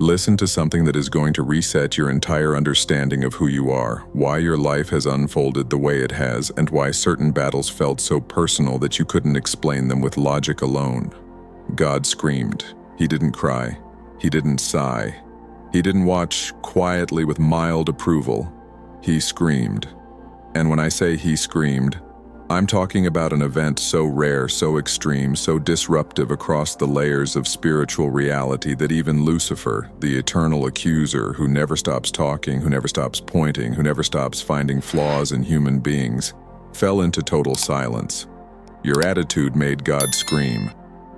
Listen to something that is going to reset your entire understanding of who you are, why your life has unfolded the way it has, and why certain battles felt so personal that you couldn't explain them with logic alone. God screamed. He didn't cry. He didn't sigh. He didn't watch quietly with mild approval. He screamed. And when I say he screamed, I'm talking about an event so rare, so extreme, so disruptive across the layers of spiritual reality that even Lucifer, the eternal accuser who never stops talking, who never stops pointing, who never stops finding flaws in human beings, fell into total silence. Your attitude made God scream.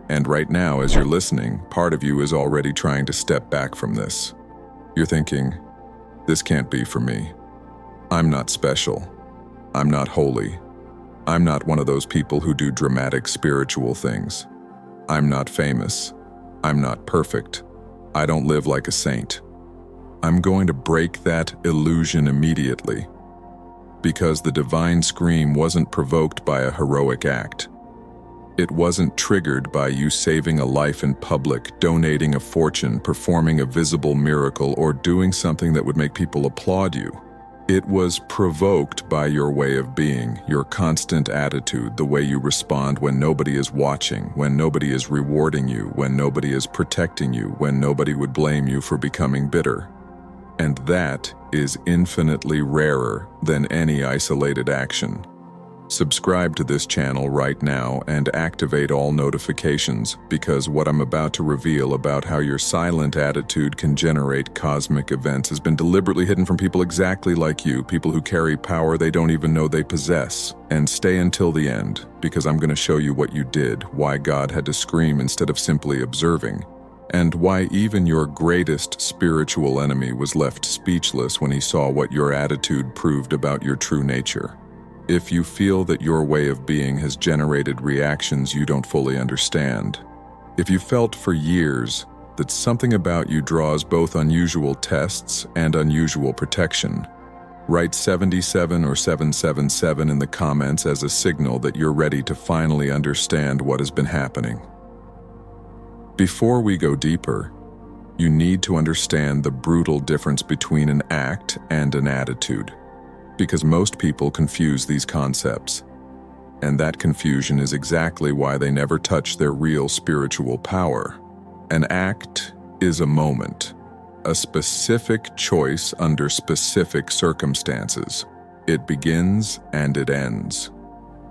And right now, as you're listening, part of you is already trying to step back from this. You're thinking, this can't be for me. I'm not special. I'm not holy. I'm not one of those people who do dramatic spiritual things. I'm not famous. I'm not perfect. I don't live like a saint. I'm going to break that illusion immediately, because the divine scream wasn't provoked by a heroic act. It wasn't triggered by you saving a life in public, donating a fortune, performing a visible miracle, or doing something that would make people applaud you. It was provoked by your way of being, your constant attitude, the way you respond when nobody is watching, when nobody is rewarding you, when nobody is protecting you, when nobody would blame you for becoming bitter. And that is infinitely rarer than any isolated action. Subscribe to this channel right now and activate all notifications, because what I'm about to reveal about how your silent attitude can generate cosmic events has been deliberately hidden from people exactly like you, people who carry power they don't even know they possess. And stay until the end, because I'm going to show you what you did, why God had to scream instead of simply observing, and why even your greatest spiritual enemy was left speechless when he saw what your attitude proved about your true nature. If you feel that your way of being has generated reactions you don't fully understand, if you felt for years that something about you draws both unusual tests and unusual protection, write 77 or 777 in the comments as a signal that you're ready to finally understand what has been happening. Before we go deeper, you need to understand the brutal difference between an act and an attitude, because most people confuse these concepts, and that confusion is exactly why they never touch their real spiritual power. An act is a moment, a specific choice under specific circumstances. It begins and it ends.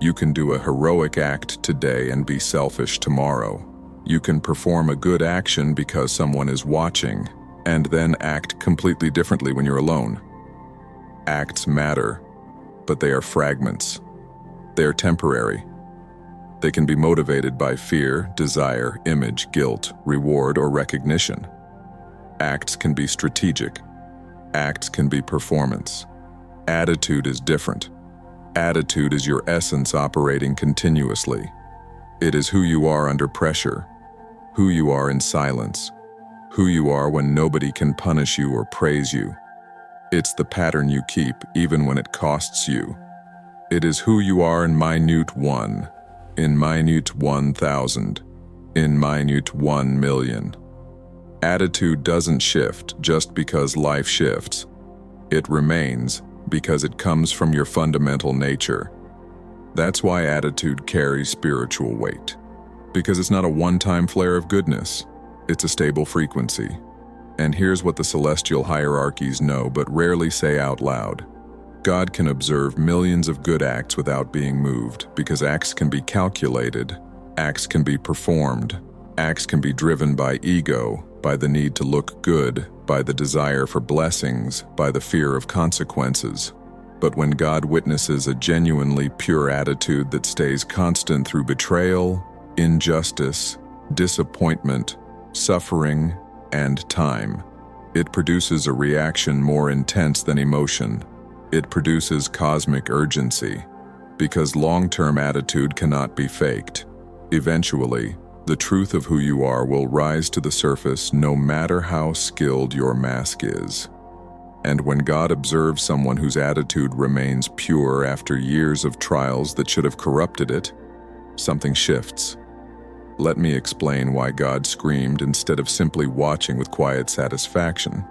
You can do a heroic act today and be selfish tomorrow. You can perform a good action because someone is watching, and then act completely differently when you're alone. Acts matter, but they are fragments. They are temporary. They can be motivated by fear, desire, image, guilt, reward, or recognition. Acts can be strategic. Acts can be performance. Attitude is different. Attitude is your essence operating continuously. It is who you are under pressure, who you are in silence, who you are when nobody can punish you or praise you. It's the pattern you keep, even when it costs you. It is who you are in minute 1, in minute 1,000, in minute 1,000,000. Attitude doesn't shift just because life shifts. It remains because it comes from your fundamental nature. That's why attitude carries spiritual weight. Because it's not a one-time flare of goodness. It's a stable frequency. And here's what the celestial hierarchies know but rarely say out loud. God can observe millions of good acts without being moved, because acts can be calculated, acts can be performed, acts can be driven by ego, by the need to look good, by the desire for blessings, by the fear of consequences. But when God witnesses a genuinely pure attitude that stays constant through betrayal, injustice, disappointment, suffering, and time, it produces a reaction more intense than emotion. It produces cosmic urgency, because long-term attitude cannot be faked. Eventually, the truth of who you are will rise to the surface no matter how skilled your mask is. And when God observes someone whose attitude remains pure after years of trials that should have corrupted it, something shifts. Let me explain why God screamed instead of simply watching with quiet satisfaction.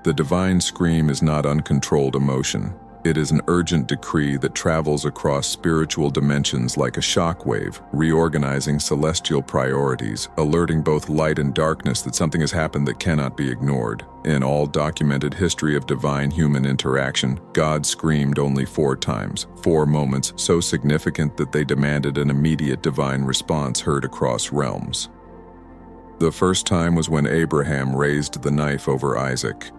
The divine scream is not uncontrolled emotion. It is an urgent decree that travels across spiritual dimensions like a shockwave, reorganizing celestial priorities, alerting both light and darkness that something has happened that cannot be ignored. In all documented history of divine-human interaction, God screamed only 4 times, 4 moments so significant that they demanded an immediate divine response heard across realms. The first time was when Abraham raised the knife over Isaac.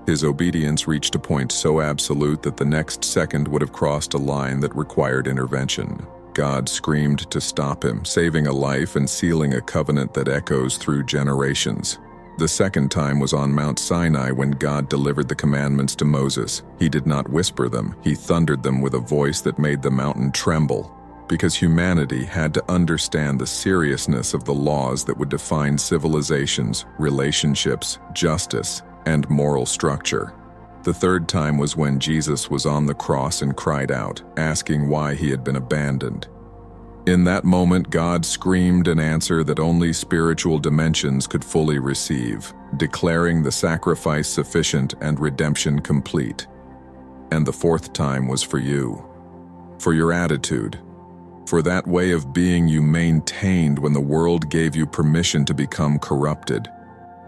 His obedience reached a point so absolute that the next second would have crossed a line that required intervention. God screamed to stop him, saving a life and sealing a covenant that echoes through generations. The second time was on Mount Sinai when God delivered the commandments to Moses. He did not whisper them, he thundered them with a voice that made the mountain tremble, because humanity had to understand the seriousness of the laws that would define civilizations, relationships, justice, and moral structure. The third time was when Jesus was on the cross and cried out, asking why he had been abandoned. In that moment, God screamed an answer that only spiritual dimensions could fully receive, declaring the sacrifice sufficient and redemption complete. And the fourth time was for you, for your attitude, for that way of being you maintained when the world gave you permission to become corrupted.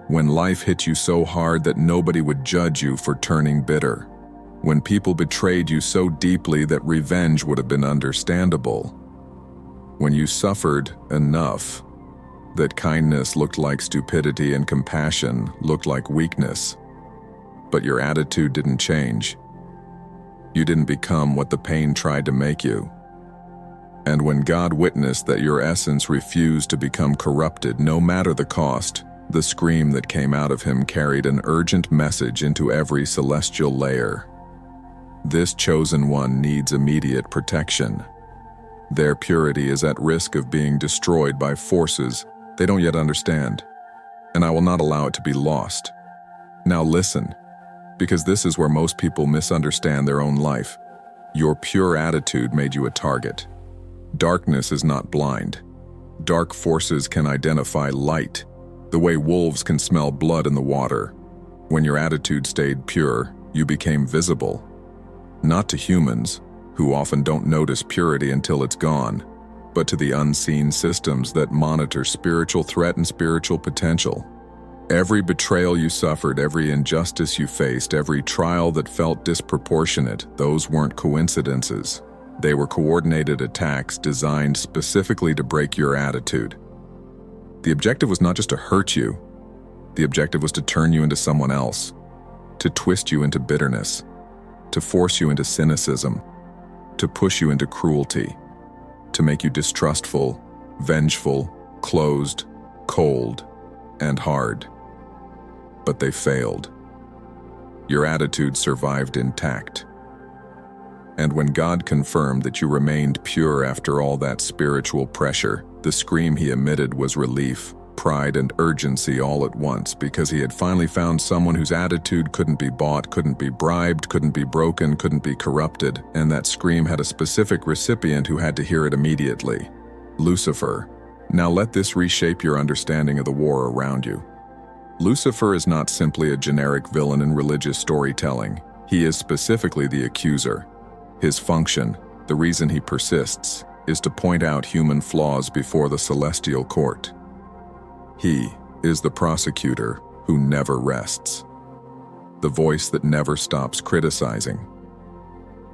When life hit you so hard that nobody would judge you for turning bitter. When people betrayed you so deeply that revenge would have been understandable. When you suffered enough that kindness looked like stupidity and compassion looked like weakness. But your attitude didn't change. You didn't become what the pain tried to make you. And when God witnessed that your essence refused to become corrupted no matter the cost, the scream that came out of him carried an urgent message into every celestial layer. This chosen one needs immediate protection. Their purity is at risk of being destroyed by forces they don't yet understand, and I will not allow it to be lost. Now listen, because this is where most people misunderstand their own life. Your pure attitude made you a target. Darkness is not blind. Dark forces can identify light, the way wolves can smell blood in the water. When your attitude stayed pure, you became visible. Not to humans, who often don't notice purity until it's gone, but to the unseen systems that monitor spiritual threat and spiritual potential. Every betrayal you suffered, every injustice you faced, every trial that felt disproportionate, those weren't coincidences. They were coordinated attacks designed specifically to break your attitude. The objective was not just to hurt you. The objective was to turn you into someone else, to twist you into bitterness, to force you into cynicism, to push you into cruelty, to make you distrustful, vengeful, closed, cold, and hard. But they failed. Your attitude survived intact. And when God confirmed that you remained pure after all that spiritual pressure, the scream he emitted was relief, pride, and urgency all at once, because he had finally found someone whose attitude couldn't be bought, couldn't be bribed, couldn't be broken, couldn't be corrupted, and that scream had a specific recipient who had to hear it immediately: Lucifer. Now let this reshape your understanding of the war around you. Lucifer is not simply a generic villain in religious storytelling. He is specifically the accuser. His function, the reason he persists, is to point out human flaws before the celestial court. He is the prosecutor who never rests, the voice that never stops criticizing,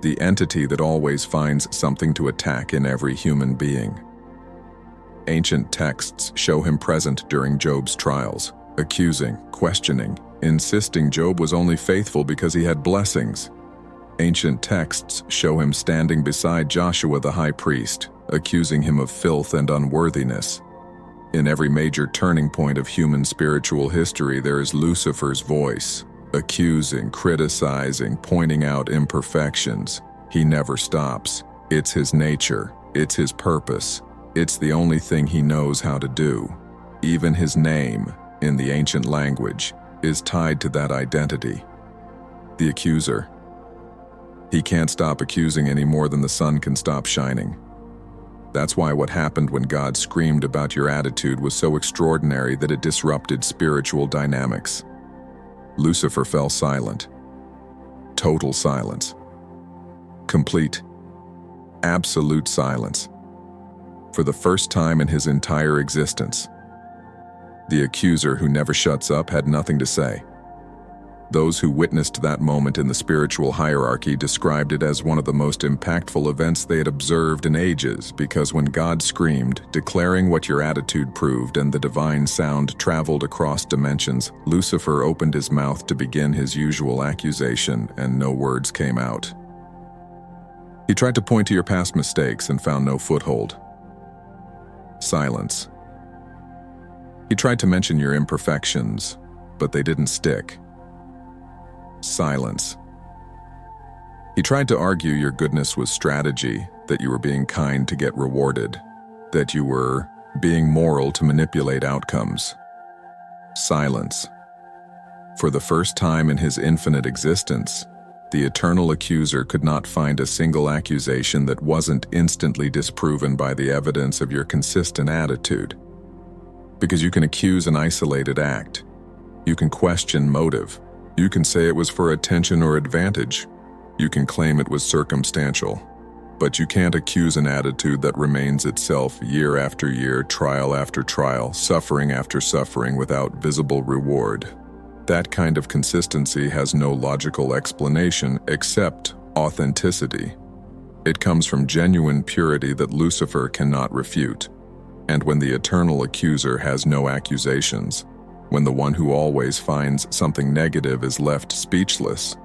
the entity that always finds something to attack in every human being. Ancient texts show him present during Job's trials, accusing, questioning, insisting Job was only faithful because he had blessings. Ancient texts show him standing beside Joshua the high priest, accusing him of filth and unworthiness. In every major turning point of human spiritual history, there is Lucifer's voice, accusing, criticizing, pointing out imperfections. He never stops. It's his nature. It's his purpose. It's the only thing he knows how to do. Even his name, in the ancient language, is tied to that identity. The accuser. He can't stop accusing any more than the sun can stop shining. That's why what happened when God screamed about your attitude was so extraordinary that it disrupted spiritual dynamics. Lucifer fell silent. Total silence. Complete, absolute silence. For the first time in his entire existence. The accuser who never shuts up had nothing to say. Those who witnessed that moment in the spiritual hierarchy described it as one of the most impactful events they had observed in ages, because when God screamed, declaring what your attitude proved, and the divine sound traveled across dimensions, Lucifer opened his mouth to begin his usual accusation, and no words came out. He tried to point to your past mistakes and found no foothold. Silence. He tried to mention your imperfections, but they didn't stick. Silence. He tried to argue your goodness was strategy, that you were being kind to get rewarded, that you were being moral to manipulate outcomes. Silence. For the first time in his infinite existence, the eternal accuser could not find a single accusation that wasn't instantly disproven by the evidence of your consistent attitude. Because you can accuse an isolated act. You can question motive. You can say it was for attention or advantage. You can claim it was circumstantial. But you can't accuse an attitude that remains itself year after year, trial after trial, suffering after suffering without visible reward. That kind of consistency has no logical explanation except authenticity. It comes from genuine purity that Lucifer cannot refute. And when the eternal accuser has no accusations, when the one who always finds something negative is left speechless,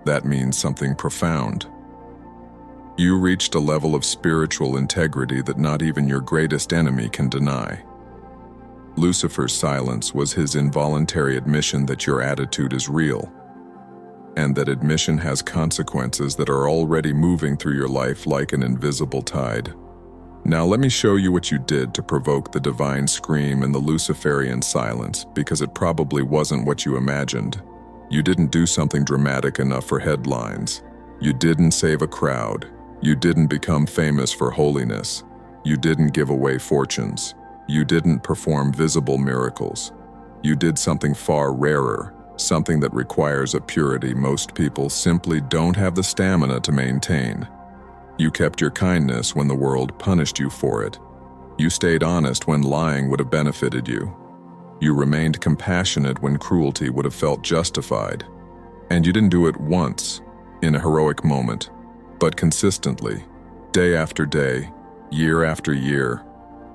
that means something profound. You reached a level of spiritual integrity that not even your greatest enemy can deny. Lucifer's silence was his involuntary admission that your attitude is real, and that admission has consequences that are already moving through your life like an invisible tide. Now let me show you what you did to provoke the divine scream and the Luciferian silence, because it probably wasn't what you imagined. You didn't do something dramatic enough for headlines. You didn't save a crowd. You didn't become famous for holiness. You didn't give away fortunes. You didn't perform visible miracles. You did something far rarer, something that requires a purity most people simply don't have the stamina to maintain. You kept your kindness when the world punished you for it. You stayed honest when lying would have benefited you. You remained compassionate when cruelty would have felt justified. And you didn't do it once, in a heroic moment, but consistently, day after day, year after year,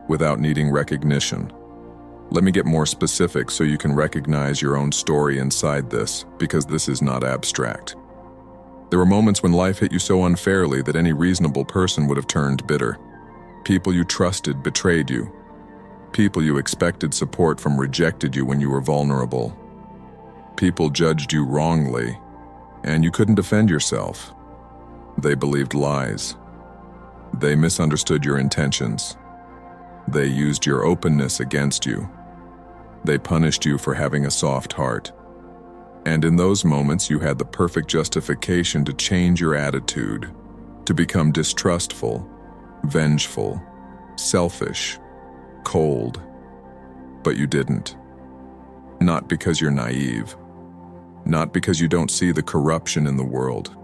without needing recognition. Let me get more specific so you can recognize your own story inside this, because this is not abstract. There were moments when life hit you so unfairly that any reasonable person would have turned bitter. People you trusted betrayed you. People you expected support from rejected you when you were vulnerable. People judged you wrongly, and you couldn't defend yourself. They believed lies. They misunderstood your intentions. They used your openness against you. They punished you for having a soft heart. And in those moments, you had the perfect justification to change your attitude, to become distrustful, vengeful, selfish, cold. But you didn't. Not because you're naive. Not because you don't see the corruption in the world.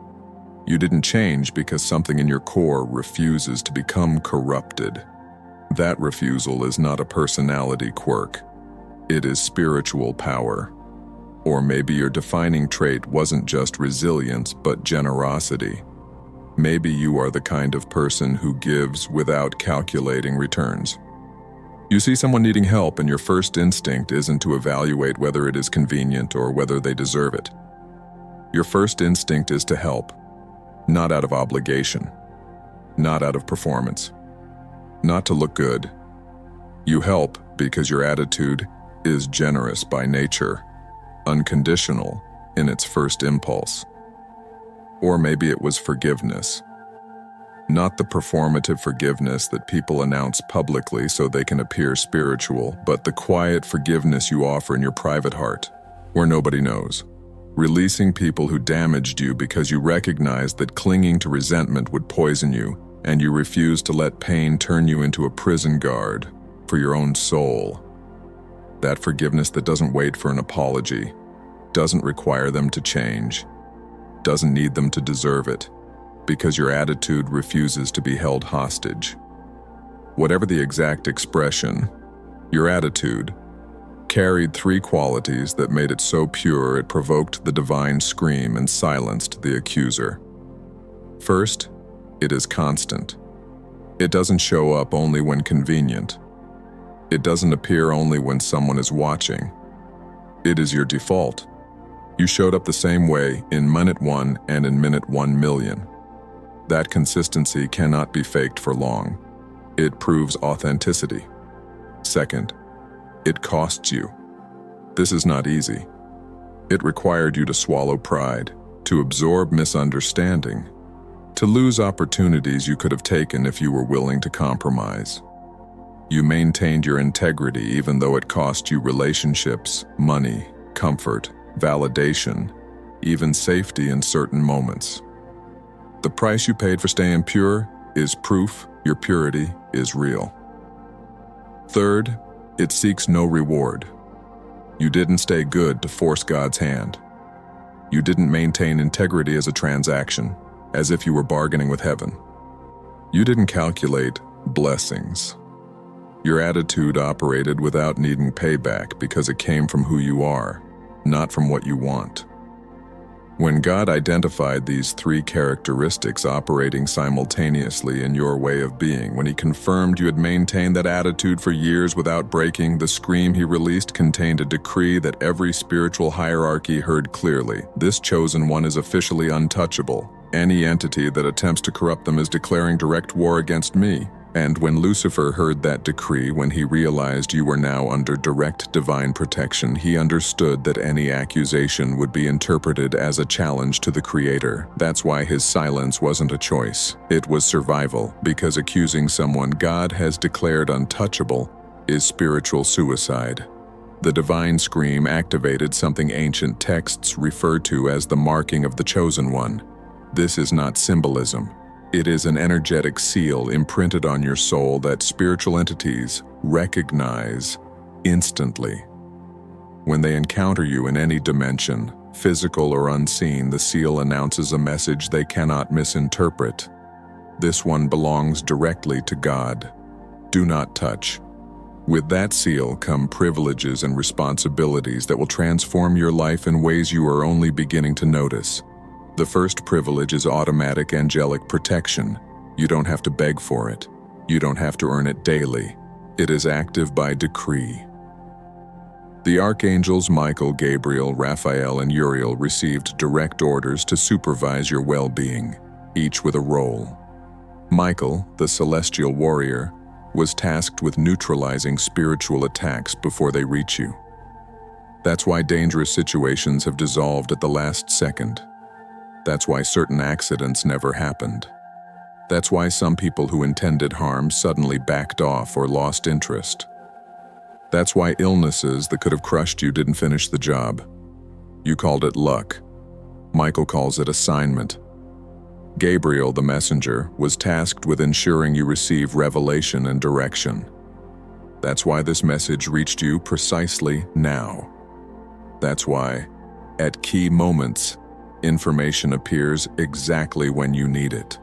You didn't change because something in your core refuses to become corrupted. That refusal is not a personality quirk. It is spiritual power. Or maybe your defining trait wasn't just resilience, but generosity. Maybe you are the kind of person who gives without calculating returns. You see someone needing help and your first instinct isn't to evaluate whether it is convenient or whether they deserve it. Your first instinct is to help, not out of obligation, not out of performance, not to look good. You help because your attitude is generous by nature, unconditional in its first impulse. Or maybe it was forgiveness. Not the performative forgiveness that people announce publicly so they can appear spiritual, but the quiet forgiveness you offer in your private heart, where nobody knows. Releasing people who damaged you because you recognized that clinging to resentment would poison you, and you refuse to let pain turn you into a prison guard for your own soul. That forgiveness that doesn't wait for an apology, doesn't require them to change, doesn't need them to deserve it, because your attitude refuses to be held hostage. Whatever the exact expression, your attitude carried three qualities that made it so pure it provoked the divine scream and silenced the accuser. First, it is constant. It doesn't show up only when convenient. It doesn't appear only when someone is watching. It is your default. You showed up the same way in minute 1 and in minute 1,000,000. That consistency cannot be faked for long. It proves authenticity. Second, it costs you. This is not easy. It required you to swallow pride, to absorb misunderstanding, to lose opportunities you could have taken if you were willing to compromise. You maintained your integrity even though it cost you relationships, money, comfort, validation, even safety in certain moments. The price you paid for staying pure is proof your purity is real. Third, it seeks no reward. You didn't stay good to force God's hand. You didn't maintain integrity as a transaction, as if you were bargaining with heaven. You didn't calculate blessings. Your attitude operated without needing payback because it came from who you are, not from what you want. When God identified these three characteristics operating simultaneously in your way of being, when He confirmed you had maintained that attitude for years without breaking, the scream He released contained a decree that every spiritual hierarchy heard clearly. This chosen one is officially untouchable. Any entity that attempts to corrupt them is declaring direct war against me. And when Lucifer heard that decree, when he realized you were now under direct divine protection, he understood that any accusation would be interpreted as a challenge to the Creator. That's why his silence wasn't a choice. It was survival, because accusing someone God has declared untouchable is spiritual suicide. The divine scream activated something ancient texts refer to as the marking of the chosen one. This is not symbolism. It is an energetic seal imprinted on your soul that spiritual entities recognize instantly. When they encounter you in any dimension, physical or unseen, the seal announces a message they cannot misinterpret. This one belongs directly to God. Do not touch. With that seal come privileges and responsibilities that will transform your life in ways you are only beginning to notice. The first privilege is automatic angelic protection. You don't have to beg for it. You don't have to earn it daily. It is active by decree. The archangels Michael, Gabriel, Raphael, and Uriel received direct orders to supervise your well-being, each with a role. Michael, the celestial warrior, was tasked with neutralizing spiritual attacks before they reach you. That's why dangerous situations have dissolved at the last second. That's why certain accidents never happened. That's why some people who intended harm suddenly backed off or lost interest. That's why illnesses that could have crushed you didn't finish the job. You called it luck. Michael calls it assignment. Gabriel, the messenger, was tasked with ensuring you receive revelation and direction. That's why this message reached you precisely now. That's why, at key moments, information appears exactly when you need it.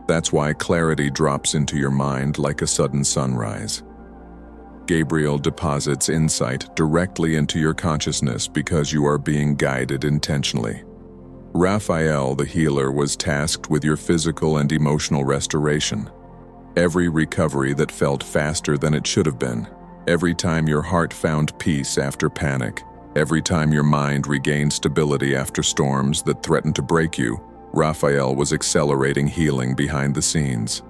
That's why clarity drops into your mind like a sudden sunrise. Gabriel deposits insight directly into your consciousness because you are being guided intentionally. Raphael, the healer, was tasked with your physical and emotional restoration. Every recovery that felt faster than it should have been, every time your heart found peace after panic, every time your mind regained stability after storms that threatened to break you, Raphael was accelerating healing behind the scenes.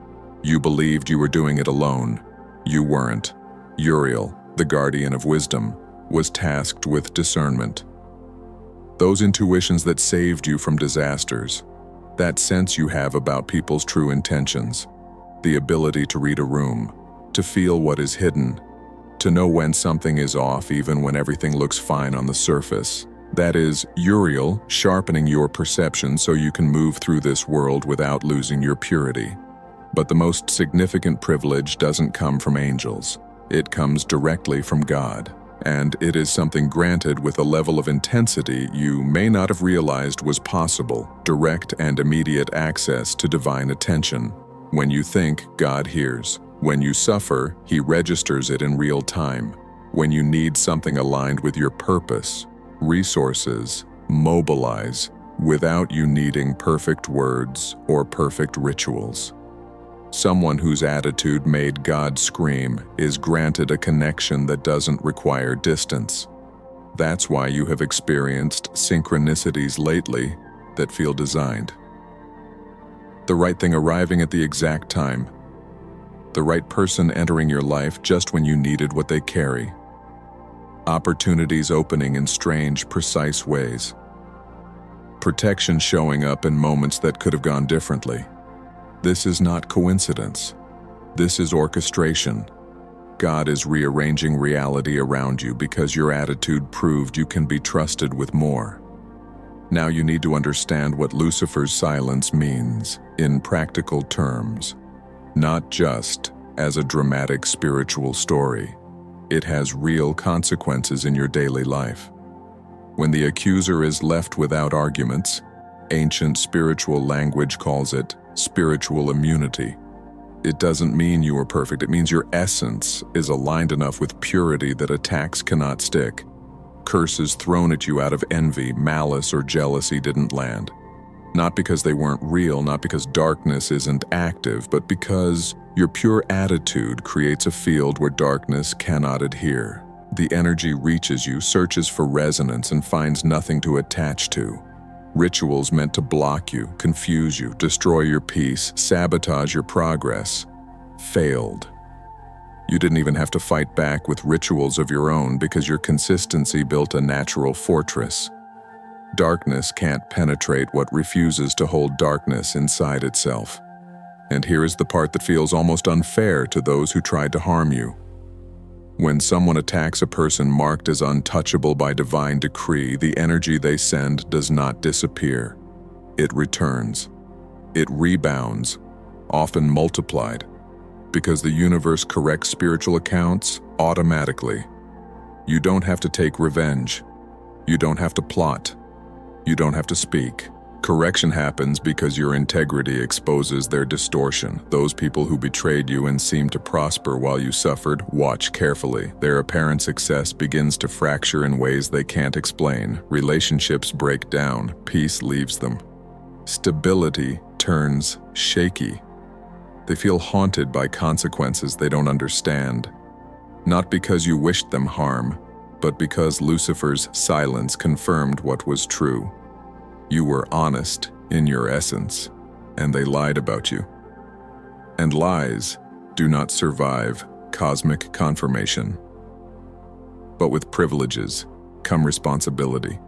You believed you were doing it alone. You weren't. Uriel, the guardian of wisdom, was tasked with discernment. Those intuitions that saved you from disasters, that sense you have about people's true intentions, the ability to read a room, to feel what is hidden, to know when something is off even when everything looks fine on the surface. That is Uriel sharpening your perception so you can move through this world without losing your purity. But the most significant privilege doesn't come from angels. It comes directly from God, and it is something granted with a level of intensity you may not have realized was possible: direct and immediate access to divine attention. When you think, God hears. When you suffer, He registers it in real time. When you need something aligned with your purpose, resources mobilize without you needing perfect words or perfect rituals. Someone whose attitude made God scream is granted a connection that doesn't require distance. That's why you have experienced synchronicities lately that feel designed. The right thing arriving at the exact time. The right person entering your life just when you needed what they carry. Opportunities opening in strange, precise ways. Protection showing up in moments that could have gone differently. This is not coincidence. This is orchestration. God is rearranging reality around you because your attitude proved you can be trusted with more. Now you need to understand what Lucifer's silence means in practical terms, not just as a dramatic spiritual story. It has real consequences in your daily life. When the accuser is left without arguments, ancient spiritual language calls it spiritual immunity. It doesn't mean you are perfect. It means your essence is aligned enough with purity that attacks cannot stick. Curses thrown at you out of envy, malice, or jealousy didn't land. Not because they weren't real, not because darkness isn't active, but because your pure attitude creates a field where darkness cannot adhere. The energy reaches you, searches for resonance, and finds nothing to attach to. Rituals meant to block you, confuse you, destroy your peace, sabotage your progress, failed. You didn't even have to fight back with rituals of your own because your consistency built a natural fortress. Darkness can't penetrate what refuses to hold darkness inside itself. And here is the part that feels almost unfair to those who tried to harm you. When someone attacks a person marked as untouchable by divine decree, the energy they send does not disappear. It returns. It rebounds, often multiplied, because the universe corrects spiritual accounts automatically. You don't have to take revenge. You don't have to plot. You don't have to speak. Correction happens because your integrity exposes their distortion. Those people who betrayed you and seemed to prosper while you suffered, watch carefully. Their apparent success begins to fracture in ways they can't explain. Relationships break down. Peace leaves them. Stability turns shaky. They feel haunted by consequences they don't understand. Not because you wished them harm, but because Lucifer's silence confirmed what was true. You were honest in your essence, and they lied about you. And lies do not survive cosmic confirmation. But with privileges come responsibility.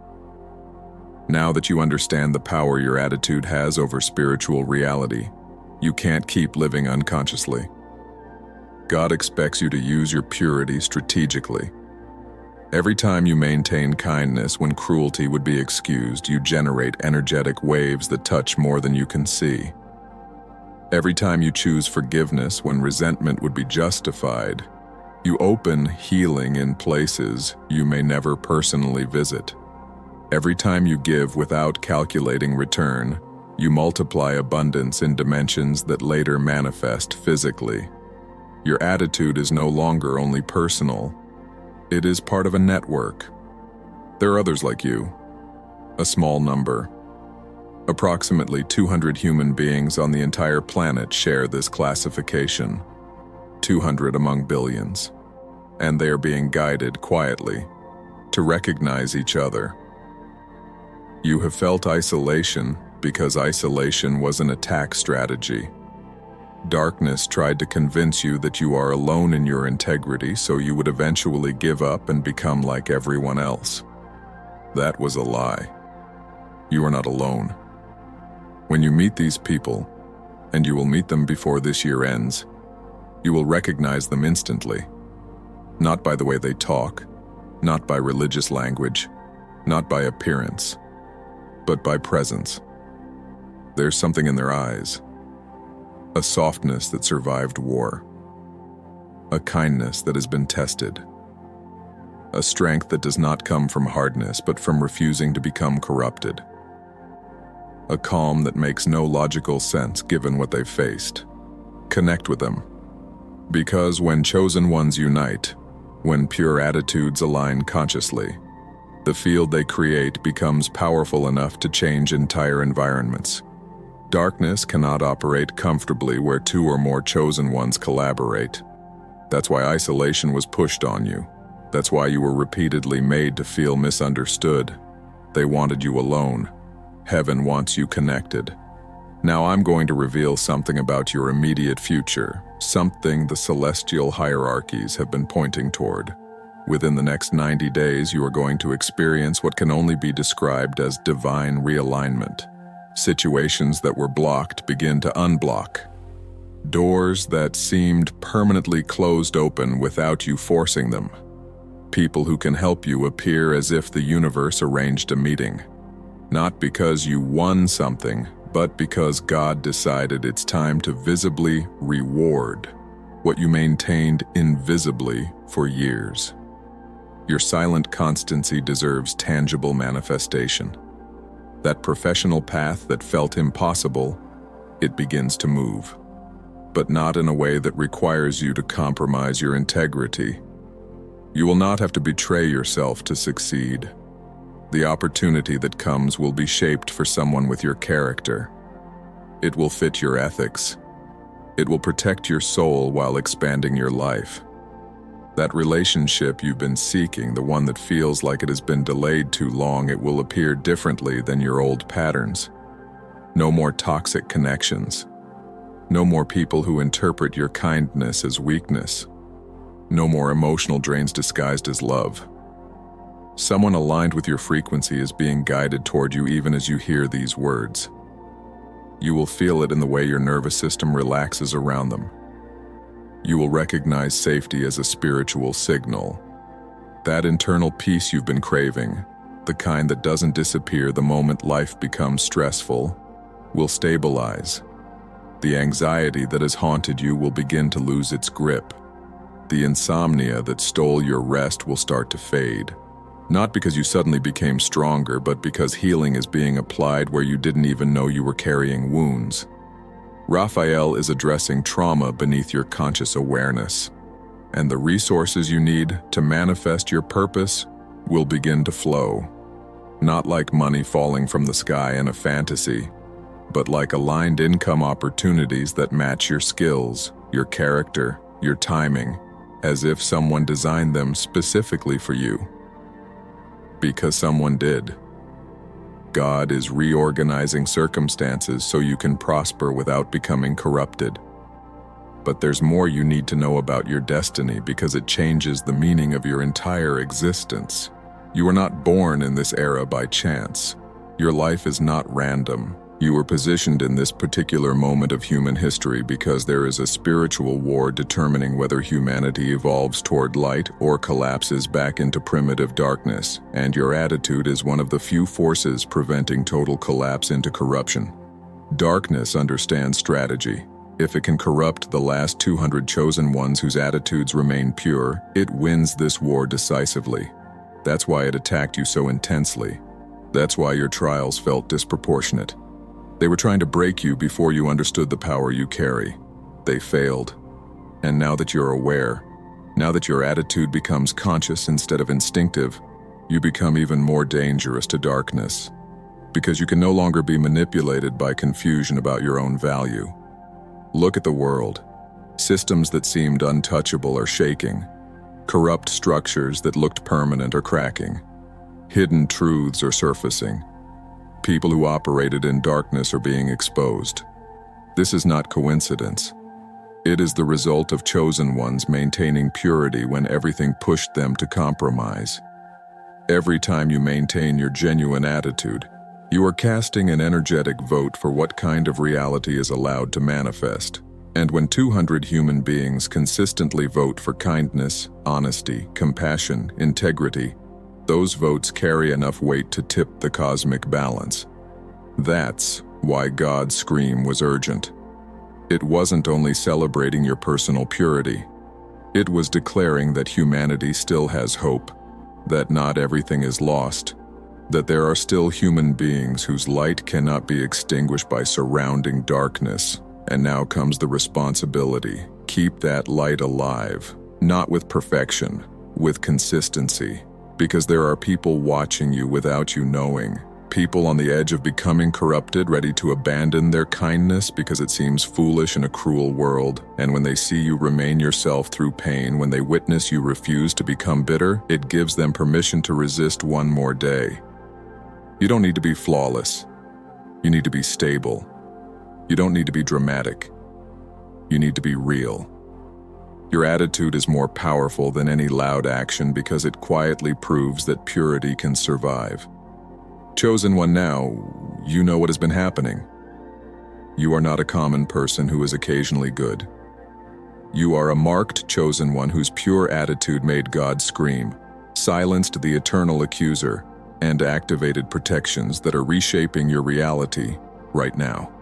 Now that you understand the power your attitude has over spiritual reality, you can't keep living unconsciously. God expects you to use your purity strategically. Every time you maintain kindness when cruelty would be excused, you generate energetic waves that touch more than you can see. Every time you choose forgiveness when resentment would be justified, you open healing in places you may never personally visit. Every time you give without calculating return, you multiply abundance in dimensions that later manifest physically. Your attitude is no longer only personal. It is part of a network. There are others like you, a small number. Approximately 200 human beings on the entire planet share this classification, 200 among billions, and they are being guided quietly to recognize each other. You have felt isolation because isolation was an attack strategy. Darkness tried to convince you that you are alone in your integrity, so you would eventually give up and become like everyone else. That was a lie. You are not alone. When you meet these people, and you will meet them before this year ends, you will recognize them instantly. Not by the way they talk, not by religious language, not by appearance, but by presence. There's something in their eyes. a softness that survived war, a kindness that has been tested, a strength that does not come from hardness but from refusing to become corrupted, a calm that makes no logical sense given what they've faced. Connect with them. Because when chosen ones unite, when pure attitudes align consciously, the field they create becomes powerful enough to change entire environments. Darkness cannot operate comfortably where two or more chosen ones collaborate. That's why isolation was pushed on you. That's why you were repeatedly made to feel misunderstood. They wanted you alone. Heaven wants you connected. Now I'm going to reveal something about your immediate future, something the celestial hierarchies have been pointing toward. Within the next 90 days, you are going to experience what can only be described as divine realignment. Situations that were blocked begin to unblock. Doors that seemed permanently closed open without you forcing them. People who can help you appear as if the universe arranged a meeting. Not because you won something, but because God decided it's time to visibly reward what you maintained invisibly for years. Your silent constancy deserves tangible manifestation. That professional path that felt impossible, it begins to move. But not in a way that requires you to compromise your integrity. You will not have to betray yourself to succeed. The opportunity that comes will be shaped for someone with your character. It will fit your ethics. It will protect your soul while expanding your life. That relationship you've been seeking, the one that feels like it has been delayed too long, it will appear differently than your old patterns. No more toxic connections. No more people who interpret your kindness as weakness. No more emotional drains disguised as love. Someone aligned with your frequency is being guided toward you even as you hear these words. You will feel it in the way your nervous system relaxes around them. You will recognize safety as a spiritual signal. That internal peace you've been craving, the kind that doesn't disappear the moment life becomes stressful, will stabilize. The anxiety that has haunted you will begin to lose its grip. The insomnia that stole your rest will start to fade. Not because you suddenly became stronger, but because healing is being applied where you didn't even know you were carrying wounds. Raphael is addressing trauma beneath your conscious awareness, and the resources you need to manifest your purpose will begin to flow. Not like money falling from the sky in a fantasy, but like aligned income opportunities that match your skills, your character, your timing, as if someone designed them specifically for you. Because someone did. God is reorganizing circumstances so you can prosper without becoming corrupted. But there's more you need to know about your destiny because it changes the meaning of your entire existence. You were not born in this era by chance. Your life is not random. You were positioned in this particular moment of human history because there is a spiritual war determining whether humanity evolves toward light or collapses back into primitive darkness, and your attitude is one of the few forces preventing total collapse into corruption. Darkness understands strategy. If it can corrupt the last 200 chosen ones whose attitudes remain pure, it wins this war decisively. That's why it attacked you so intensely. That's why your trials felt disproportionate. They were trying to break you before you understood the power you carry. They failed. And now that you're aware, now that your attitude becomes conscious instead of instinctive, you become even more dangerous to darkness. Because you can no longer be manipulated by confusion about your own value. Look at the world. Systems that seemed untouchable are shaking. Corrupt structures that looked permanent are cracking. Hidden truths are surfacing. People who operated in darkness are being exposed. This is not coincidence. It is the result of chosen ones maintaining purity when everything pushed them to compromise. Every time you maintain your genuine attitude, you are casting an energetic vote for what kind of reality is allowed to manifest. And when 200 human beings consistently vote for kindness, honesty, compassion, integrity, those votes carry enough weight to tip the cosmic balance. That's why God's scream was urgent. It wasn't only celebrating your personal purity. It was declaring that humanity still has hope, that not everything is lost, that there are still human beings whose light cannot be extinguished by surrounding darkness. And now comes the responsibility. Keep that light alive, not with perfection, with consistency, because there are people watching you without you knowing. People on the edge of becoming corrupted, ready to abandon their kindness because it seems foolish in a cruel world. And when they see you remain yourself through pain, when they witness you refuse to become bitter, it gives them permission to resist one more day. You don't need to be flawless. You need to be stable. You don't need to be dramatic. You need to be real. Your attitude is more powerful than any loud action because it quietly proves that purity can survive. Chosen one, now, you know what has been happening. You are not a common person who is occasionally good. You are a marked chosen one whose pure attitude made God scream, silenced the eternal accuser, and activated protections that are reshaping your reality right now.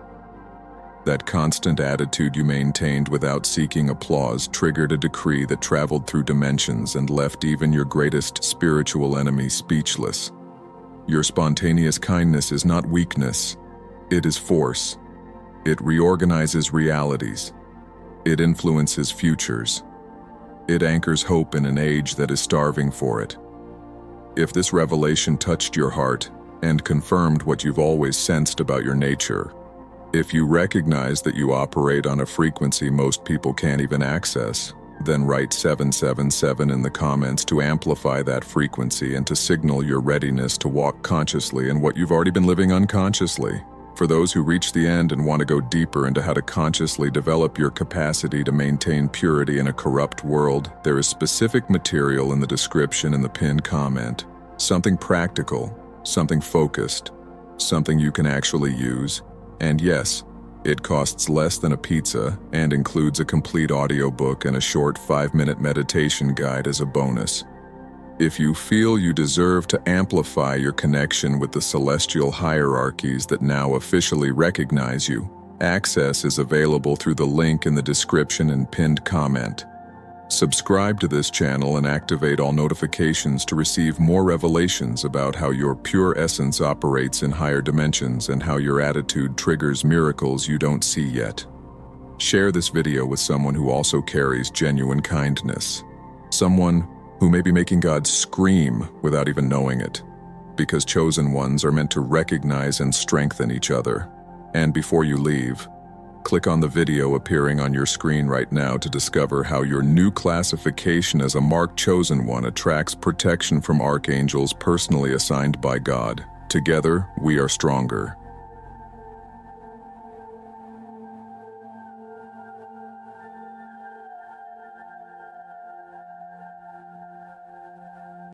That constant attitude you maintained without seeking applause triggered a decree that traveled through dimensions and left even your greatest spiritual enemy speechless. Your spontaneous kindness is not weakness, it is force. It reorganizes realities. It influences futures. It anchors hope in an age that is starving for it. If this revelation touched your heart and confirmed what you've always sensed about your nature, if you recognize that you operate on a frequency most people can't even access, then write 777 in the comments to amplify that frequency and to signal your readiness to walk consciously in what you've already been living unconsciously. For those who reach the end and want to go deeper into how to consciously develop your capacity to maintain purity in a corrupt world, there is specific material in the description in the pinned comment. Something practical, something focused, something you can actually use. And yes, it costs less than a pizza and includes a complete audiobook and a short 5-minute meditation guide as a bonus. If you feel you deserve to amplify your connection with the celestial hierarchies that now officially recognize you, access is available through the link in the description and pinned comment. Subscribe to this channel and activate all notifications to receive more revelations about how your pure essence operates in higher dimensions and how your attitude triggers miracles you don't see yet. Share this video with someone who also carries genuine kindness. Someone who may be making God scream without even knowing it. Because chosen ones are meant to recognize and strengthen each other. And before you leave, click on the video appearing on your screen right now to discover how your new classification as a marked chosen one attracts protection from archangels personally assigned by God. Together, we are stronger.